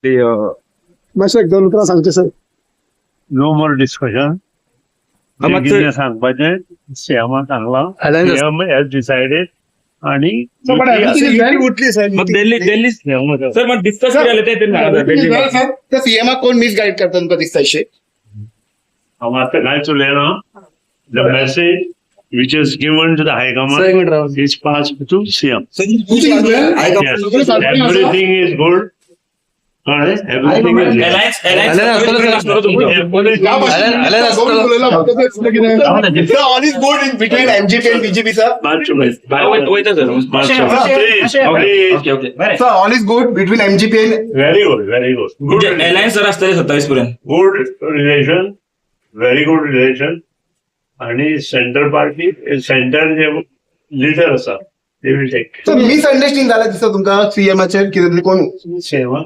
मातशें एक दोन उतरां सांगचे सर. No more discussion. सांगपाचें सीएमान सांगला सीएम हॅज डिसायडेड आणि दिल्ली सर मग डिस्कस तर सीएम कोण मिसगाईड करता तुमकां दिसता अशें? आता काय चुलेलो the message which is given to the High Command is passed to CM. Yes. Everything is good. Everything is good. All is good in between MGP and BJP, sir. Sir, all is good between MGP and Very good, very good. Good alliance जर असतले 27 पर्यंत good relation, very good relation. आणि centre party centre जे leader असा ते will take. Misunderstanding झाला दिसता तुमकां सीएमाचेर कितें कोण सेवा